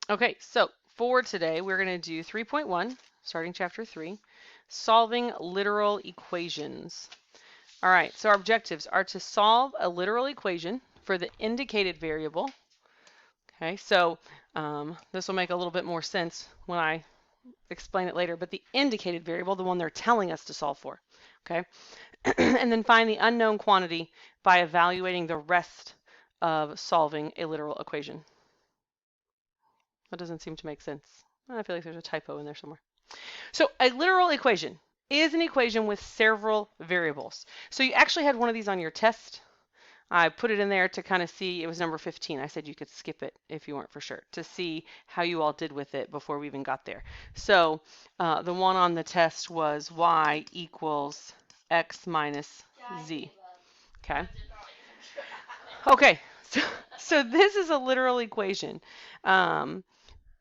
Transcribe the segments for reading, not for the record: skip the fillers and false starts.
Okay, so for today, we're going to do 3.1, starting chapter 3, solving literal equations. All right, so our objectives are to solve a literal equation for the indicated variable. Okay, so this will make a little bit more sense when I explain it later, but the indicated variable, the one they're telling us to solve for. Okay, and then find the unknown quantity by evaluating the rest of solving a literal equation. That doesn't seem to make sense. I feel like there's a typo in there somewhere. So a literal equation is an equation with several variables. So you actually had one of these on your test. I put it in there to kind of see, it was number 15. I said you could skip it if you weren't for sure, to see how you all did with it before we even got there. So the one on the test was y equals x minus z. Okay. Okay, so this is a literal equation.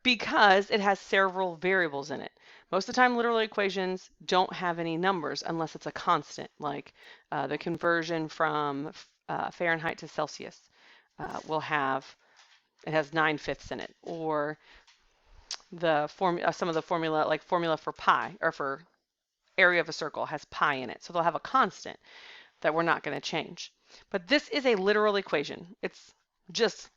Because it has several variables in it. Most of the time, literal equations don't have any numbers unless it's a constant, like the conversion from Fahrenheit to Celsius will have, it has 9/5 in it, or the some of the formula, like formula for pi, or for area of a circle has pi in it. So they'll have a constant that we're not going to change. But this is a literal equation. It's just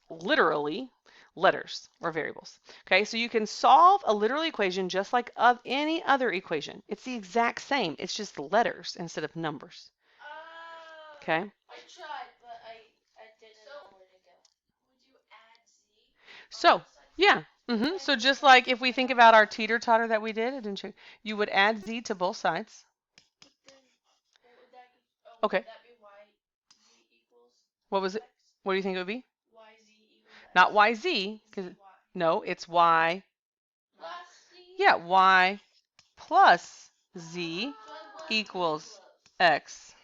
literally letters or variables. Okay, so you can solve a literal equation just like of any other equation. It's the exact same. It's just letters instead of numbers. Okay. I tried, but I didn't know where to go. Would you add Z? So yeah. So just like if we think about our teeter-totter that we did, you would add Z to both sides. Okay. Would that be Y Z equals What was it? What do you think it would be? Y Z equals X? Not YZ, because no, it's Y. Plus Z? Yeah, Y plus Z equals X.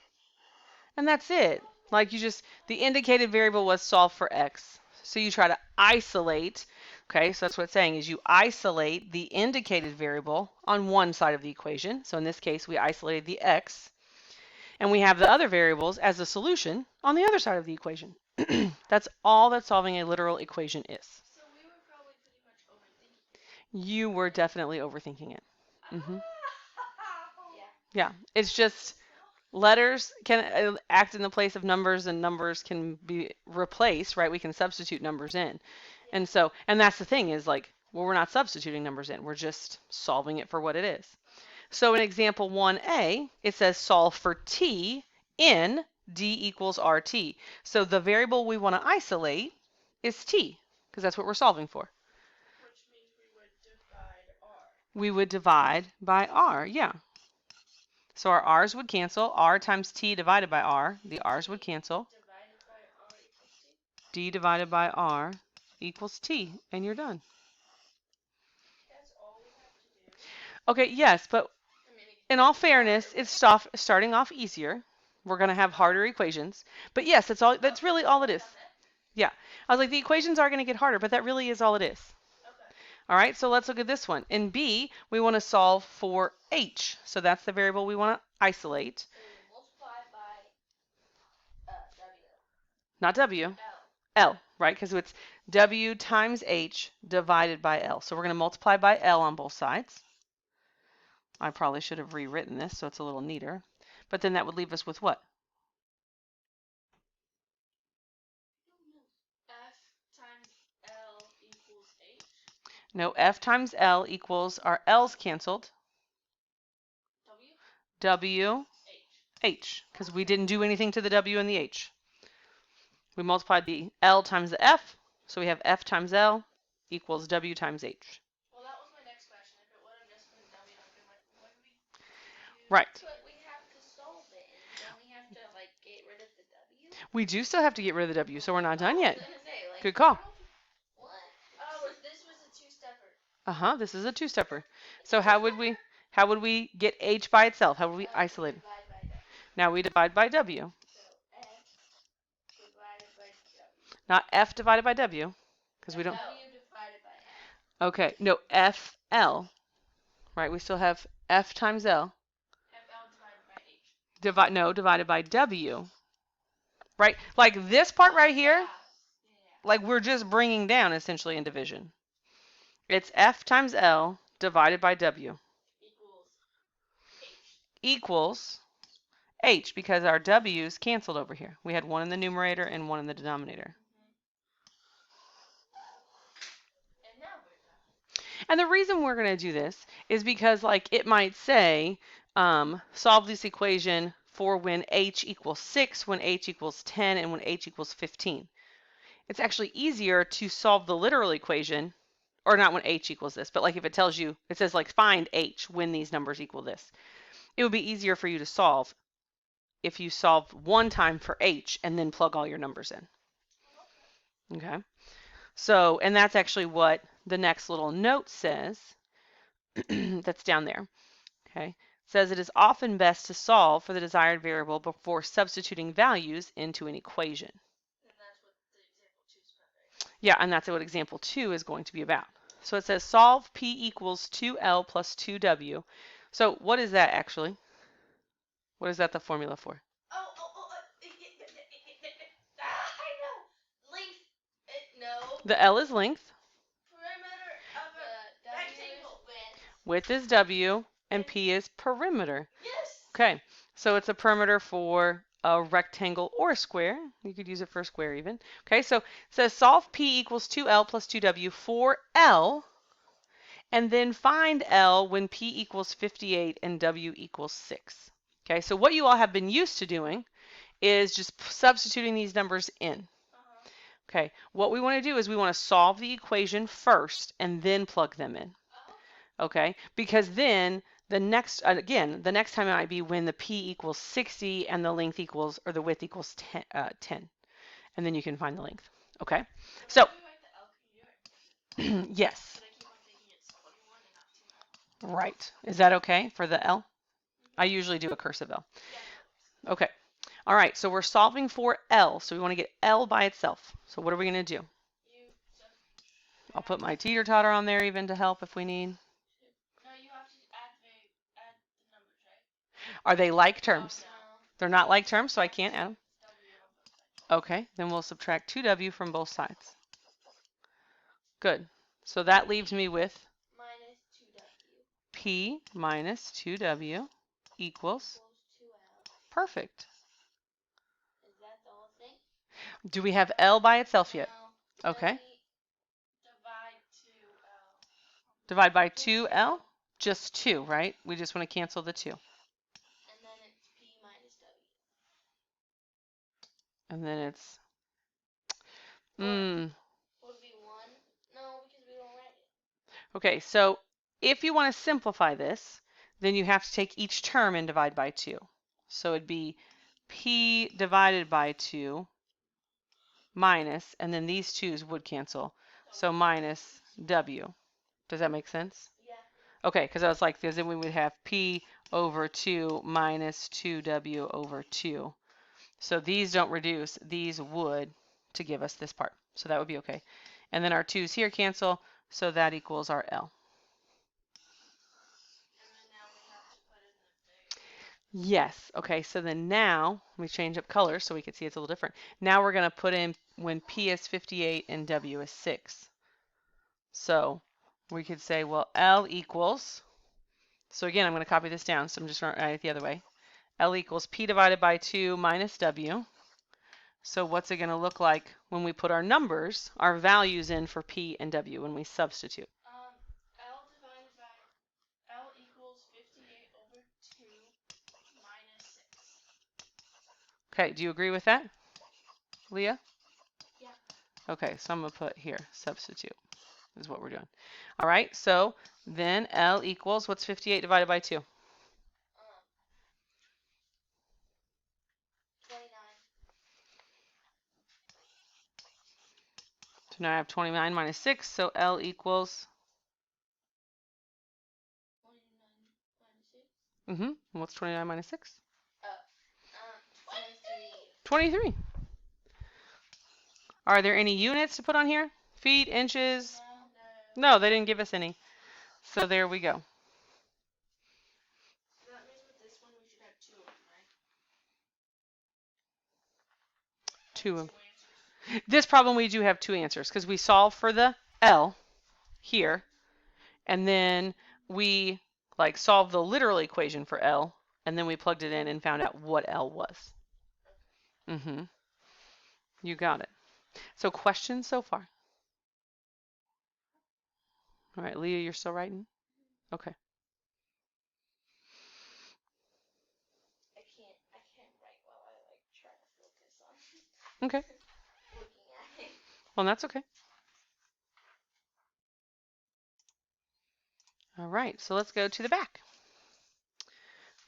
And that's it. Like you just, the indicated variable was solved for X. So you try to isolate, okay, so that's what it's saying is you isolate the indicated variable on one side of the equation. So in this case, we isolated the X. And we have the other variables as a solution on the other side of the equation. That's all that solving a literal equation is. So we were probably pretty much overthinking it. You were definitely overthinking it. Yeah. Yeah, it's just letters can act in the place of numbers and numbers can be replaced, right? We can substitute numbers in. And so, and that's the thing is like, well, we're not substituting numbers in. We're just solving it for what it is. So in example 1a, it says solve for t in d equals rt. So the variable we want to isolate is t, because that's what we're solving for. Which means we would divide R. We would divide by r, yeah. So our r's would cancel. R times t divided by r. The r's would cancel. Divided by R equals T. D divided by r equals t, and you're done. That's all we have to do. Okay, yes, but in all fairness, it's starting off easier. We're going to have harder equations. But yes, that's really all it is. Yeah. I was like, the equations are going to get harder, but that really is all it is. Okay. All right, so let's look at this one. In B, we want to solve for h. So that's the variable we want to isolate. So we multiply by W. Not W. L. L, right? Because it's W times H divided by L. So we're going to multiply by L on both sides. I probably should have rewritten this so it's a little neater. But then that would leave us with what? F times L equals H. No, F times L equals, our L's canceled. W. W. H. Because we didn't do anything to the W and the H. We multiplied the L times the F. So we have F times L equals W times H. Well, that was my next question. If it would have just been W, I'd been like, what do we do? Right. But we have to solve it, and don't we have to like get rid of the W? We do still have to get rid of the W, so we're not done yet. I was gonna say, like, Good call. what? Oh, this was a two-stepper. This is a two-stepper. So how would we get H by itself? How would we isolate it? Divide by W. Now we divide by W. So F divided by W. Not F divided by W, because we don't. W divided by F. Okay, no, FL. Right, we still have F times L. FL divided by H. Divided by W. Right, like this part right here, Yeah. like we're just bringing down essentially in division. It's F times L divided by W equals H. equals H, because our W's canceled over here. We had one in the numerator and one in the denominator. And now we're done. And the reason we're going to do this is because, like, it might say, solve this equation for when H equals 6, when H equals 10, and when H equals 15. It's actually easier to solve the literal equation, or not when H equals this, but like if it tells you, it says like find H when these numbers equal this. It would be easier for you to solve if you solve one time for H and then plug all your numbers in. Okay. So, and that's actually what the next little note says that's down there. Okay. It says it is often best to solve for the desired variable before substituting values into an equation. And that's what the example 2 is about, right? Yeah, and that's what example 2 is going to be about. So it says solve P equals 2L plus 2W. So what is that actually? What is that the formula for? I know. Length. No. The L is length, Perimeter of a rectangle. width is W, and P is perimeter. Yes. Okay, so it's a perimeter for a rectangle or a square. You could use it for a square even. Okay, so it says solve P equals 2L plus 2W for L, and then find L when P equals 58 and W equals 6. Okay, so what you all have been used to doing is just substituting these numbers in. Okay, what we want to do is we want to solve the equation first and then plug them in. Okay, because then the next, again, the next time it might be when the P equals 60 and the length equals, or the width equals 10. And then you can find the length. Okay, so, yes. Right. Is that okay for the L? I usually do a cursive L. Okay. All right, so we're solving for L, so we want to get L by itself. So what are we going to do? I'll put my teeter-totter on there even to help if we need. No, you have to add the numbers, right? Are they like terms? No. They're not like terms, so I can't add them. Okay, then we'll subtract 2W from both sides. Good. So that leaves me with Minus 2W. P minus 2W equals 2L. perfect. Is that the whole thing? Do we have L by itself yet? No. Okay. Divide 2L. Divide by 2L? Just 2, right? We just want to cancel the 2. And then it's P minus W. And then it's... Would it be 1? No, because we don't write it. Okay, so if you want to simplify this, then you have to take each term and divide by 2. So it'd be P divided by 2 minus, and then these 2's would cancel. So minus W. Does that make sense? Yeah. Okay, because I was like, because then we would have P over 2 minus 2W over 2. So these don't reduce, these would to give us this part. So that would be okay. And then our 2's here cancel, so that equals our L. And then now we have to put in the big. Yes. Okay, so then now, we change up colors so we can see it's a little different. Now we're going to put in when P is 58 and W is 6. So we could say, well, L equals, so again, I'm going to copy this down, so I'm just going to write it the other way. L equals P divided by 2 minus W. So what's it going to look like when we put our numbers, our values in for P and W when we substitute? L divided by, L equals 58 over 2 minus 6. Okay, do you agree with that, Leah? Yeah. Okay, so I'm going to put here, substitute is what we're doing. All right, so then L equals, what's 58 divided by 2? 29. So now I have 29 minus 6, so L equals, 29 minus 6? what's 29 minus 6? 23. 23. Are there any units to put on here? Feet, inches? No, they didn't give us any. So there we go. So that means with this one we should have 2 of them, right? 2 of them. 2 answers. This problem we do have 2 answers because we solve for the L here And then we like solved the literal equation for L, and then we plugged it in and found out what L was. Mm-hmm. You got it. So questions so far? All right, Leah, you're still writing? Okay. I can't write while I like try to focus on Okay. looking at it. Well, that's okay. All right, so let's go to the back.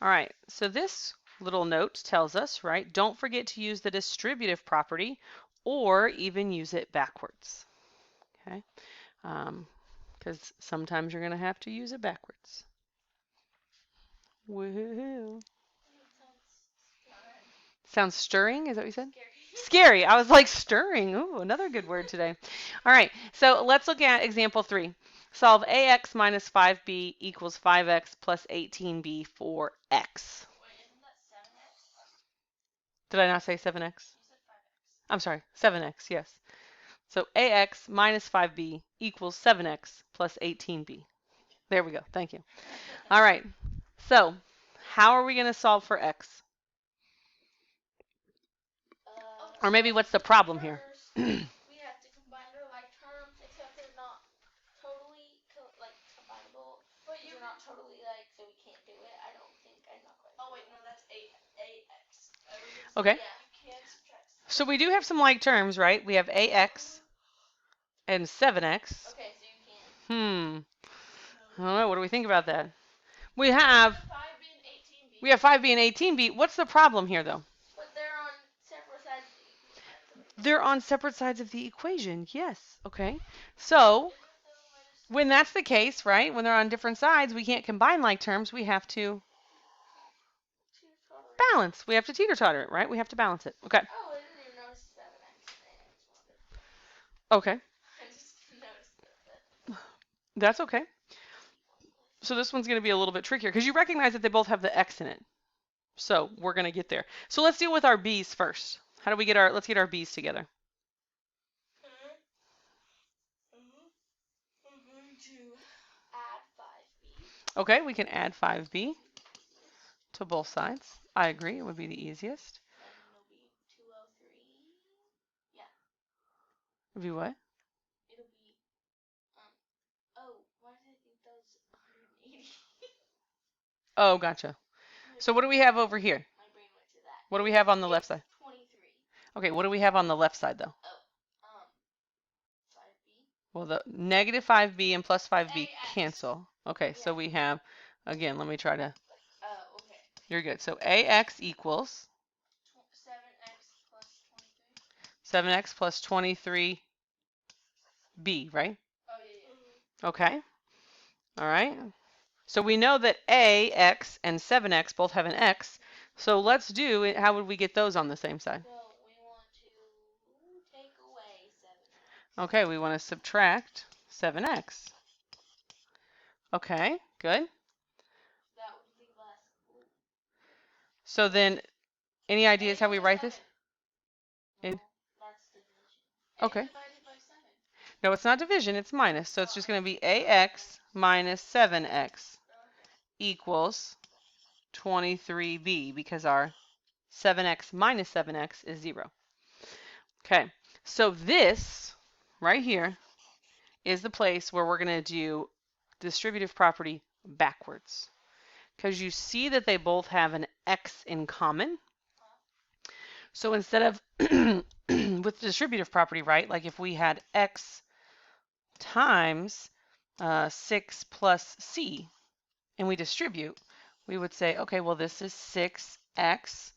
All right, so this little note tells us, right, don't forget to use the distributive property or even use it backwards. Okay, because sometimes you're going to have to use it backwards. Woohoo. Sounds stirring, is that what you said? Scary. I was like stirring. Ooh, another good word today. All right, so let's look at example 3. Solve ax minus 5b equals 5x plus 18b for x. Wait, isn't that 7x? Did I not say 7x? You said 5x. I'm sorry, 7x, yes. So ax minus 5b equals 7x plus 18b. There we go. Thank you. All right. So how are we going to solve for x? Or maybe what's the problem here? We have to combine their like terms, except they're not totally like combinable. But you're not totally like, so we can't do it. I don't think. I'm not quite. Oh wait, no, that's 8x. Okay. Yeah, you can't subtract. So we do have some like terms, right? We have ax and 7x. Okay, so you can. I don't know. What do we think about that? We have 5b and 18b. we have 5b and 18b. What's the problem here, though? But they're on separate sides of the equation. They're on separate sides of the equation. Yes. Okay. So when that's the case, right? When they're on different sides, we can't combine like terms. We have to balance. We have to teeter-totter it, right? We have to balance it. Okay. Oh, I didn't even notice 7x and 8x. Okay. I just noticed that. That's okay. So this one's going to be a little bit trickier because you recognize that they both have the x in it. So we're going to get there. So let's deal with our b's first. How do we get let's get our b's together. I'm going to add 5b. Okay, we can add 5b to both sides. I agree. It would be the easiest. And it'll be 203. Yeah. It would be what? It'll be, oh, why did I think that was 180? Oh, gotcha. So what do we have over here? My brain went to that. What do we have on the left side? 23. Okay, what do we have on the left side, though? 5b. Well, the negative 5b and plus 5b AX. cancel. Okay, so we have, again, let me try to, Okay. you're good. So ax equals 7x plus 7x plus 23. 23b, right? Oh, yeah. Okay. All right. So we know that ax and 7x both have an x. So let's do it. How would we get those on the same side? So we want to take away 7x. Okay, we want to subtract 7x. Okay, good. That would leave us. So then, any ideas how we write this? No, In- that's division. Okay. Divided by 7. No, it's not division, it's minus. So it's just going to be ax minus 7x equals 23b because our 7x minus 7x is 0. Okay, so this right here is the place where we're going to do distributive property backwards. Because you see that they both have an x in common. So instead of with distributive property, right, like if we had x times 6 plus c, and we distribute, we would say, okay, well, this is 6x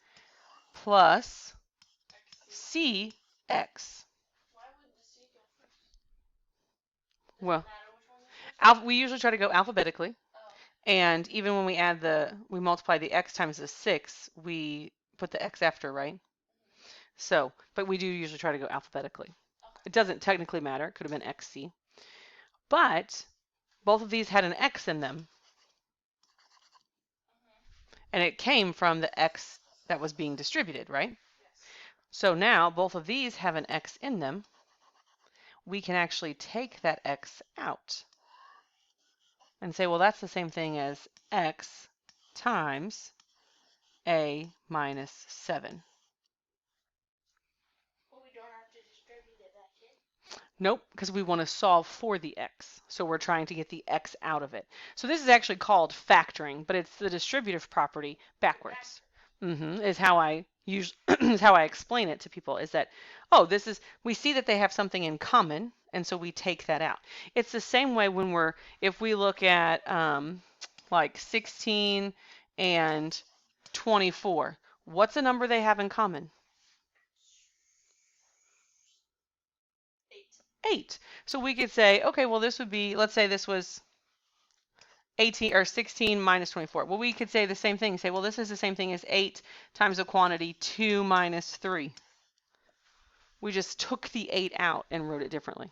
plus cx. Why would the C go first? Well, Doesn't matter which one. we usually try to go alphabetically. Oh. And even when we multiply the x times the 6, we put the x after, right? So, but we do usually try to go alphabetically. It doesn't technically matter. It could have been xc. But both of these had an x in them. And it came from the x that was being distributed, right? Yes. So now both of these have an x in them. We can actually take that x out. and say, well, that's the same thing as x times a minus 7. Well, we don't have to distribute it back in. Nope, because we want to solve for the x. So we're trying to get the x out of it. So this is actually called factoring, but it's the distributive property backwards. Is how I use is how I explain it to people, is that, oh, this is, we see that they have something in common, and so we take that out. It's the same way when if we look at like 16 and 24, what's a number they have in common? 8. So we could say, okay, well, this would be, let's say this was 18 or 16 minus 24. Well, we could say the same thing. Say, well, this is the same thing as 8 times the quantity 2 minus 3. We just took the 8 out and wrote it differently.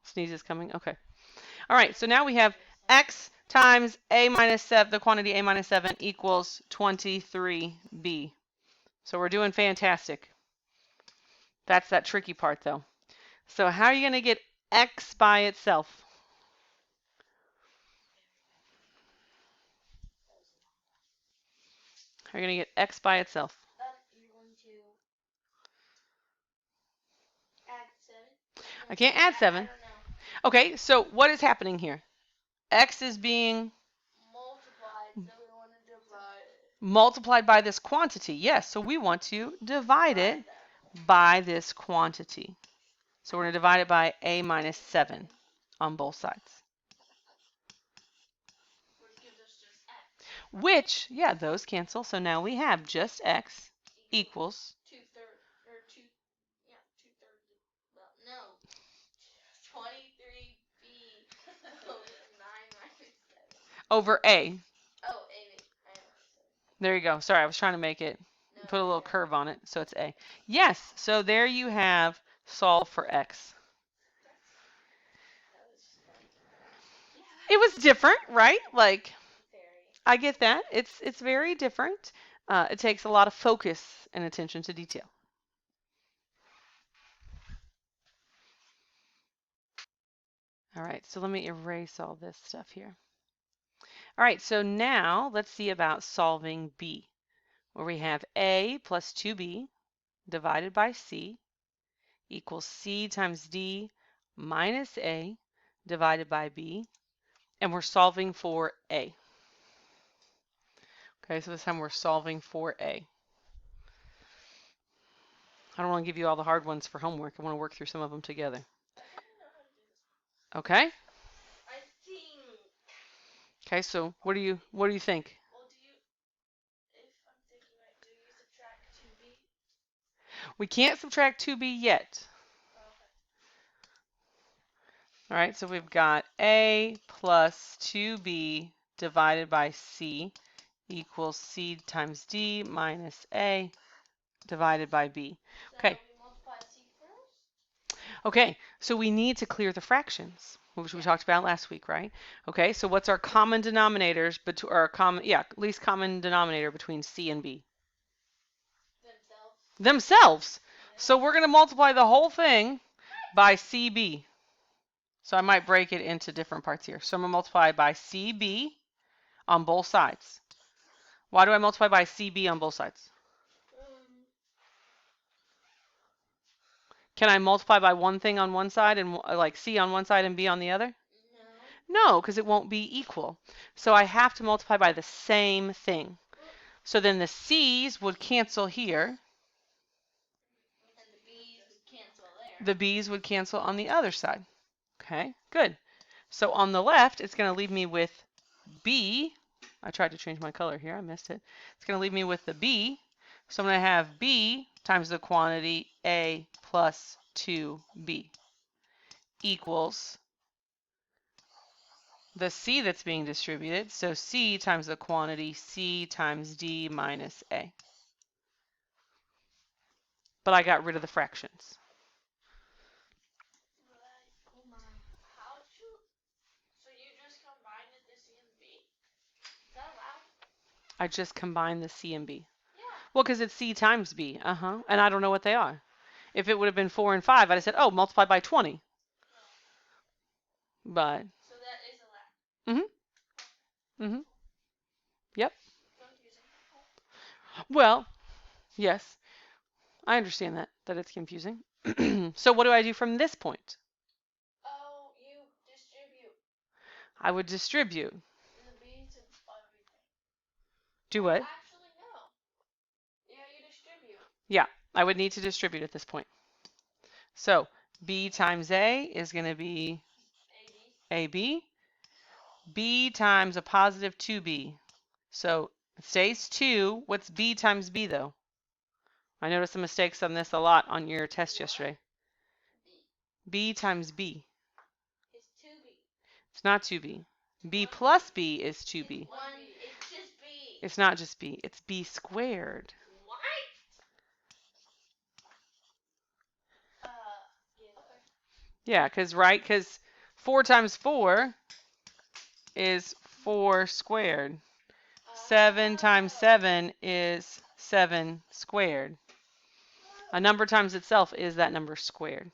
Sneeze is coming? Okay. All right, so now we have x times a minus 7, the quantity a minus 7 equals 23b. So we're doing fantastic. That's that tricky part, though. So how are you going to get x by itself? How are you going to get x by itself? You're going to add 7. I can't add 7. I don't know. Okay, so what is happening here? X is being Multiplied, so we want to divide it. multiplied by this quantity. Yes, so we want to divide it by this quantity. So we're going to divide it by a minus 7 on both sides. Which gives us just x. Which, yeah, those cancel. So now we have just x equals 2/3, or 2, yeah, 2/3. Well, no, 23b over 9 minus 7. over a. Oh, a minus 7. There you go. Sorry, I was trying to make it, put a little curve on it, so it's a. Yes, so there you have solve for x. It was different, right? Like, I get that. It's very different. It takes a lot of focus and attention to detail. All right, so let me erase all this stuff here. All right, so now let's see about solving b, where we have a plus 2b divided by c equals c times d minus a divided by b, and we're solving for a. Okay, so this time we're solving for a. I don't want to give you all the hard ones for homework. I want to work through some of them together. Okay? I think. Okay, so what do you think? Well, if I'm thinking right, do you subtract 2b? We can't subtract 2b yet. Okay. All right, so we've got a plus 2b divided by c equals c times d minus a divided by b. Okay. So we multiply c first? Okay, so we need to clear the fractions, which we talked about last week, right? Okay, so what's our common denominators least common denominator between c and b? Themselves. So we're going to multiply the whole thing by cb. So I might break it into different parts here. So I'm going to multiply by cb on both sides. Why do I multiply by cb on both sides? Can I multiply by one thing on one side and like c on one side and b on the other? No, because it won't be equal. So I have to multiply by the same thing. So then the c's would cancel here. And the b's would cancel there. The b's would cancel on the other side. Okay, good. So on the left, it's going to leave me with b. I tried to change my color here. I missed it. It's going to leave me with the b. So I'm going to have b times the quantity a plus 2b equals the c that's being distributed. So c times the quantity c times d minus a. But I got rid of the fractions. I just combined the c and b. Yeah. Well, because it's c times b. And I don't know what they are. If it would have been 4 and 5, I'd have said, oh, multiply by 20. but So that is allowed. Yep. Confusing. Well, yes, I understand that it's confusing. So what do I do from this point? Oh, you distribute. I would distribute. In the B to everything. Do what? Actually, no. Yeah, you distribute. Yeah, I would need to distribute at this point. So B times A is going to be AB. B times a positive 2B. So it stays 2. What's B times B, though? I noticed the mistakes on this a lot on your test yesterday. B times B. It's 2B. It's not 2B. B plus B is 2B. It's just B. It's not just B. It's B squared. What? Yeah, because 4 times 4 is 4 squared. 7 times 7 is 7 squared. A number times itself is that number squared.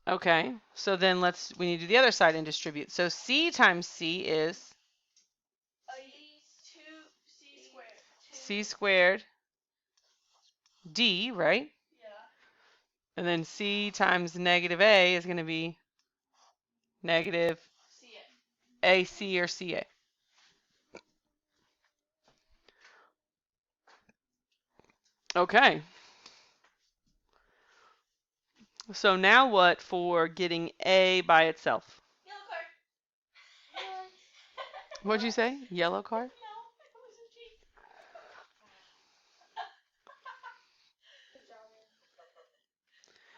Okay, so then we need to do the other side and distribute. So C times C is 2C squared. C squared D, right? Yeah. And then C times negative A is going to be negative AC or CA. Okay. So now what for getting A by itself? Yellow card. What'd you say? Yellow card? No, it was a cheat.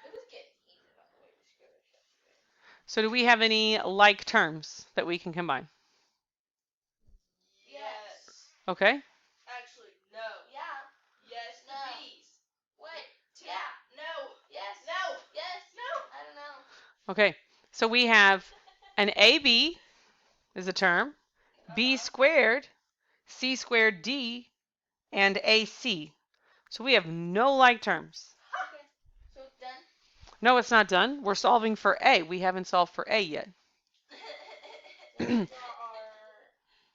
It was getting heated on the way to school. So do we have any like terms that we can combine? Yes. Okay. Actually, no. Yeah. Yes. No. Bees. Wait. Yeah. No. Yes. No. Yes. No. I don't know. Okay. So we have an AB is a term, B squared, C squared D, and AC. So we have no like terms. Okay. So it's done? No, it's not done. We're solving for A. We haven't solved for A yet.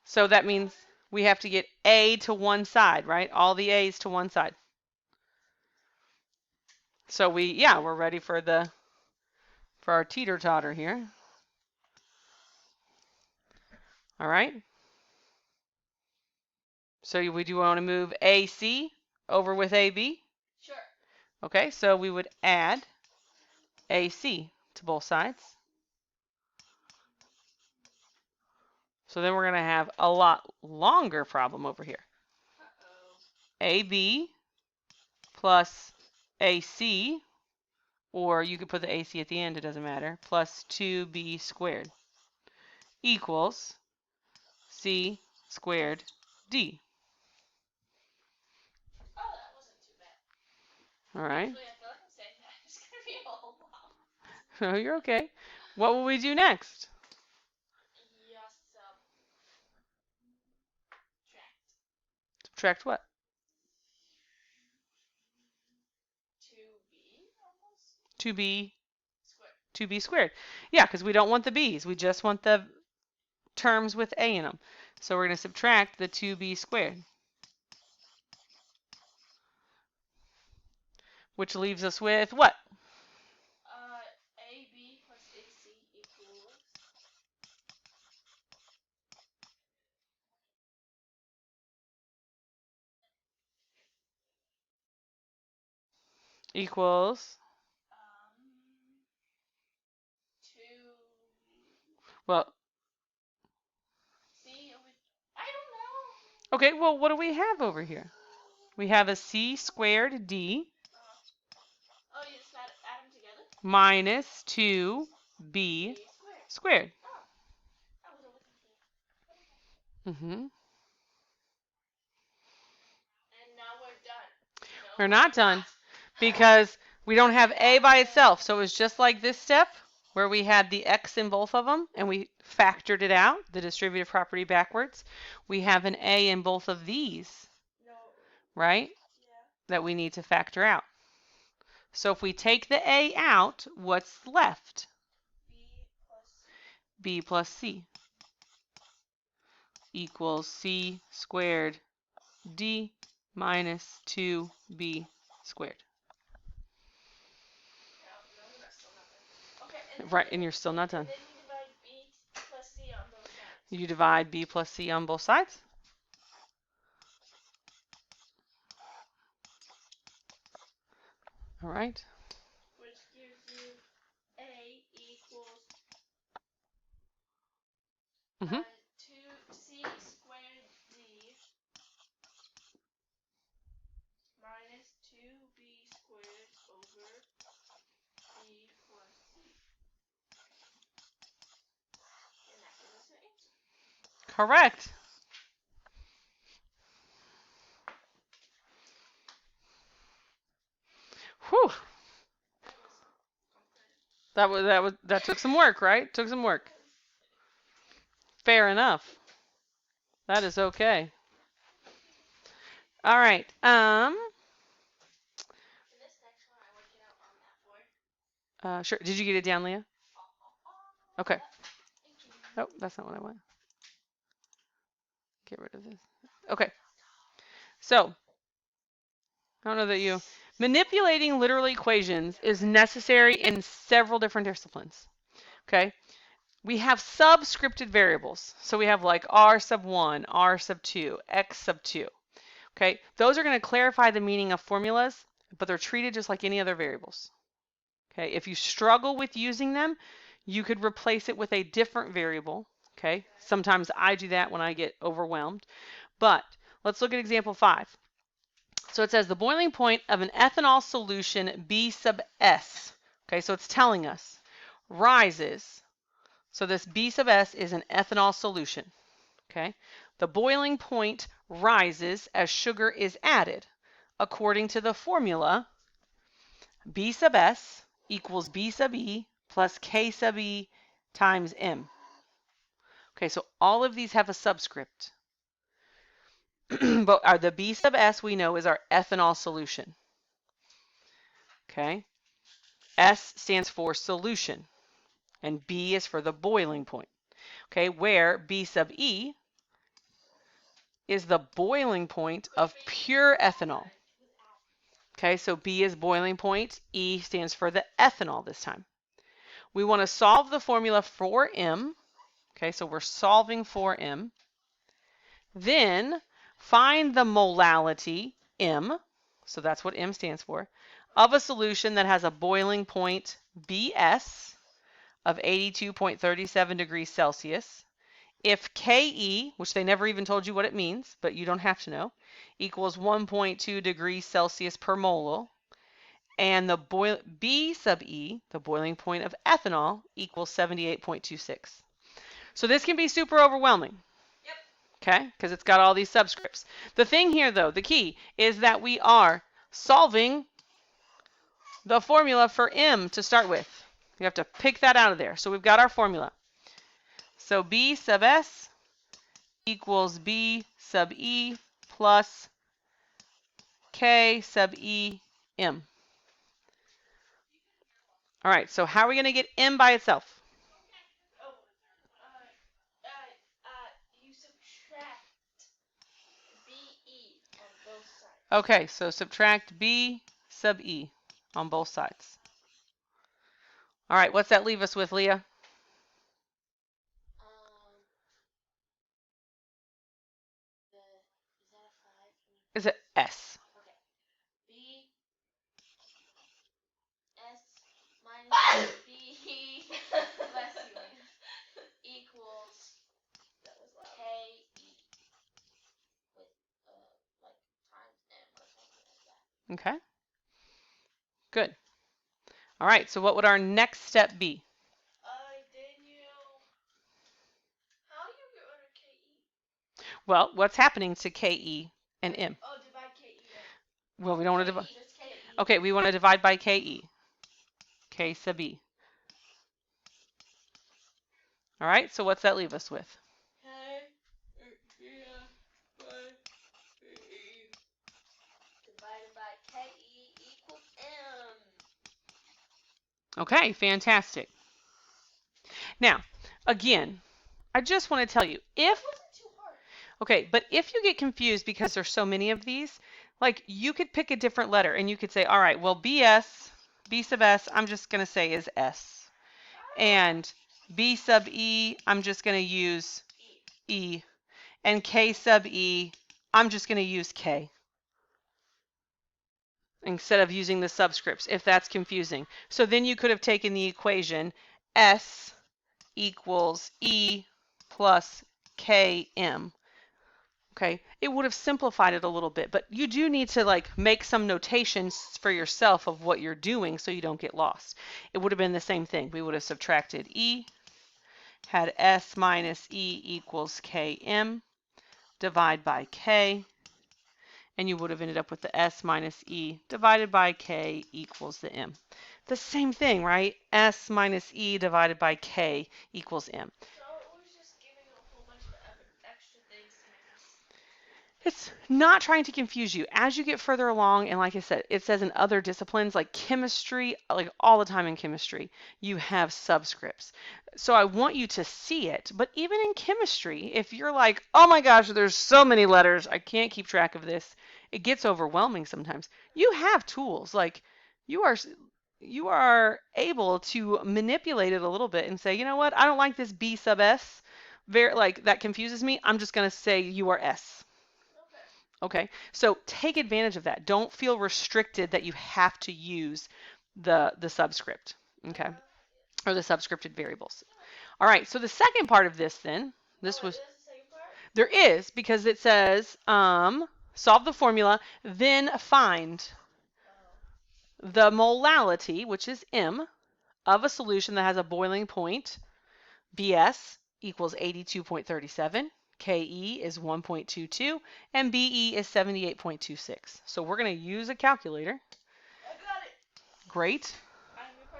So that means we have to get A to one side, right? All the A's to one side. So we're ready for our teeter-totter here. All right. So we do want to move AC over with AB? Sure. Okay, so we would add AC to both sides. So then we're going to have a lot longer problem over here. AB plus AC, or you could put the AC at the end, it doesn't matter, plus 2B squared equals C squared D. Oh, that wasn't too bad. All right. Actually, I feel like I'm saying that. It's going to be a whole lot. So you're okay. What will we do next? Subtract what? 2B almost? 2B Squared. 2B squared. Yeah, because we don't want the B's. We just want the terms with A in them. So we're going to subtract the 2B squared, which leaves us with what? AB plus AC Equals 2. Well, C over. I don't know. okay, well, what do we have over here? We have a C squared D Oh, you just add them together? minus 2B squared. Oh, that was a little confusing. And now we're done. No, We're not done because we don't have A by itself. So it was just like this step where we had the X in both of them and we factored it out, the distributive property backwards. We have an A in both of these, right? Yeah. That we need to factor out. So if we take the A out, what's left? B plus b plus c equals c squared d minus 2b squared. Right, and you're still not done. And then you divide b plus c on both sides. You divide b plus c on both sides. All right. Which gives you a equals 2c squared d minus 2b squared over b plus c. And that gives us our answer. Correct. Whew. That took some work, right? Took some work. Fair enough. That is okay. All right. This next one I want to get out on that board. Sure. Did you get it down, Leah? Okay. Thank you. Oh, that's not what I want. Get rid of this. Okay. So, I don't know that you... Manipulating literal equations is necessary in several different disciplines. Okay? We have subscripted variables. So we have like r sub 1, r sub 2, x sub 2. Okay? Those are going to clarify the meaning of formulas, but they're treated just like any other variables. Okay? If you struggle with using them, you could replace it with a different variable. Okay? Sometimes I do that when I get overwhelmed. But let's look at example 5. So it says the boiling point of an ethanol solution B sub S. Okay, so it's telling us rises. So this B sub S is an ethanol solution. Okay, the boiling point rises as sugar is added. According to the formula, B sub S equals B sub E plus K sub E times M. Okay, so all of these have a subscript. But the B sub S we know is our ethanol solution. Okay, S stands for solution, and B is for the boiling point. Okay, where B sub E is the boiling point of pure ethanol. Okay, so B is boiling point, E stands for the ethanol this time. We want to solve the formula for M. Okay, so we're solving for M. Then find the molality, M, so that's what M stands for, of a solution that has a boiling point Bs of 82.37 degrees Celsius. If Ke, which they never even told you what it means, but you don't have to know, equals 1.2 degrees Celsius per mole, and the B sub E, the boiling point of ethanol, equals 78.26. So this can be super overwhelming. Okay, because it's got all these subscripts. The thing here, though, the key, is that we are solving the formula for M to start with. You have to pick that out of there. So we've got our formula. So B sub S equals B sub E plus K sub E M. All right, so how are we going to get M by itself? You subtract BE on both sides. Okay, so subtract B sub E on both sides. All right, what's that leave us with, Leah? Is it S? Okay. B S minus B less equals K E with like times M or something like that. Okay. Good. All right, so what would our next step be? Daniel, how do you get rid of KE? Well, what's happening to KE and M? Oh, divide KE. Well, we don't want to divide. Just KE. Okay, we want to divide by KE. K sub E. All right, so what's that leave us with? Divided by KE equals M. Okay, fantastic. Now, Again, I just want to tell you, if, okay, but if you get confused because there's so many of these, like you could pick a different letter and you could say, all right, well, B sub S, I'm just going to say is S. And B sub E, I'm just going to use E. And K sub E, I'm just going to use K instead of using the subscripts, if that's confusing. So then you could have taken the equation S equals E plus Km. Okay, it would have simplified it a little bit, but you do need to like make some notations for yourself of what you're doing so you don't get lost. It would have been the same thing. We would have subtracted E, had S minus E equals Km, divide by K, and you would have ended up with the S minus E divided by K equals the M. The same thing, right? S minus E divided by K equals M. So it was just giving a whole bunch of extra things to make us. It's not trying to confuse you. As you get further along, and like I said, it says in other disciplines like chemistry, like all the time in chemistry, you have subscripts. So I want you to see it. But even in chemistry, if you're like, oh my gosh, there's so many letters, I can't keep track of this, it gets overwhelming sometimes. You have tools. Like you are able to manipulate it a little bit and say, you know what, I don't like this B sub S. Like that confuses me. I'm just going to say you are S. Okay, so take advantage of that. Don't feel restricted that you have to use the subscript, okay, or the subscripted variables. All right, so the second part of this then, there is, because it says solve the formula, then find the molality, which is M, of a solution that has a boiling point, BS equals 82.37. KE is 1.22 and BE is 78.26. So we're going to use a calculator. I got it. Great.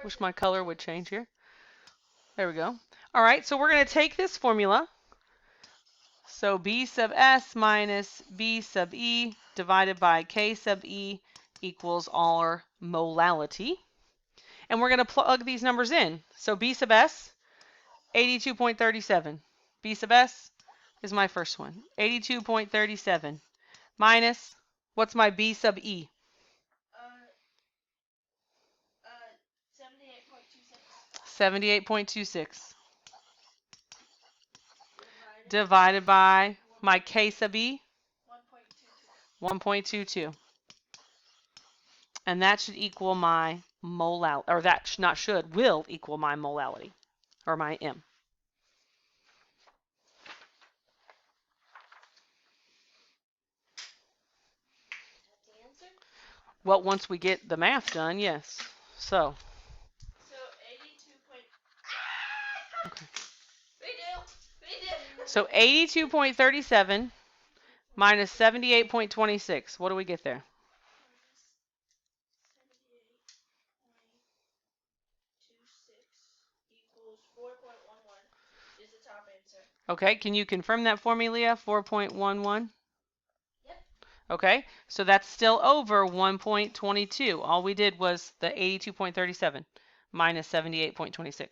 Wish my color would change here. There we go. All right, so we're going to take this formula. So B sub S minus B sub E divided by K sub E equals our molality. And we're going to plug these numbers in. So B sub S, 82.37. B sub S is my first one. 82.37 minus, what's my B sub E? 78.26. Divided by my K sub E? 1.22. And that should equal my molality, or that will equal my molality, or my M. Well, once we get the math done, yes. So 82. Okay. We do. So 82.37 minus 78.26. What do we get there? 78.26 equals 4.11 is the top answer. Okay, can you confirm that for me, Leah? 4.11? Yep. Okay, so that's still over 1.22. All we did was the 82.37 minus 78.26.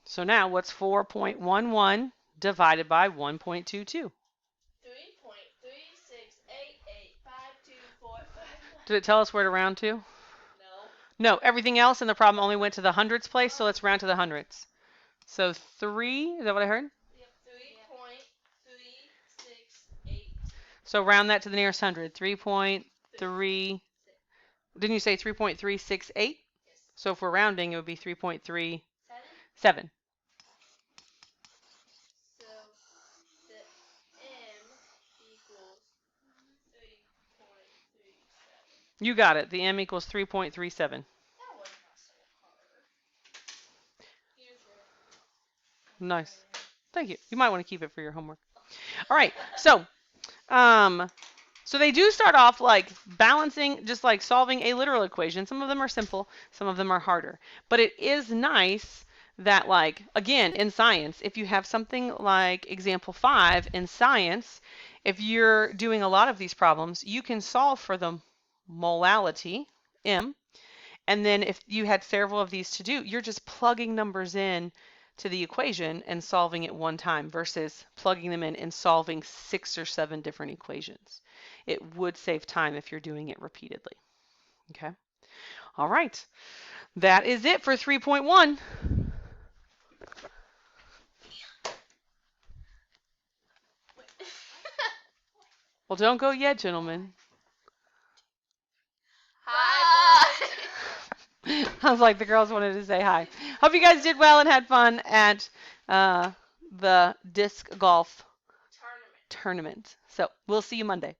So now what's 4.11 divided by 1.22? 3.36885245. Did it tell us where to round to? No. No, everything else in the problem only went to the hundredths place, so let's round to the hundredths. So 3, is that what I heard? Yep, 3.368. So round that to the nearest hundred. 3.3. Didn't you say 3.368? Yes. So if we're rounding, it would be 3.37. So the M equals 3.37. You got it. The M equals 3.37. That was not so hard. Here's your Nice. Thank you. You might want to keep it for your homework. All right. So they do start off like balancing, just like solving a literal equation. Some of them are simple, some of them are harder. But it is nice that, like, again, in science, if you have something like example 5 in science, if you're doing a lot of these problems, you can solve for the molality, M, And then if you had several of these to do, you're just plugging numbers in to the equation and solving it one time versus plugging them in and solving 6 or 7 different equations. It would save time if you're doing it repeatedly. Okay. All right. That is it for 3.1. Well, don't go yet, gentlemen. Hi. I was like, the girls wanted to say hi. Hope you guys did well and had fun at the disc golf tournament. So we'll see you Monday.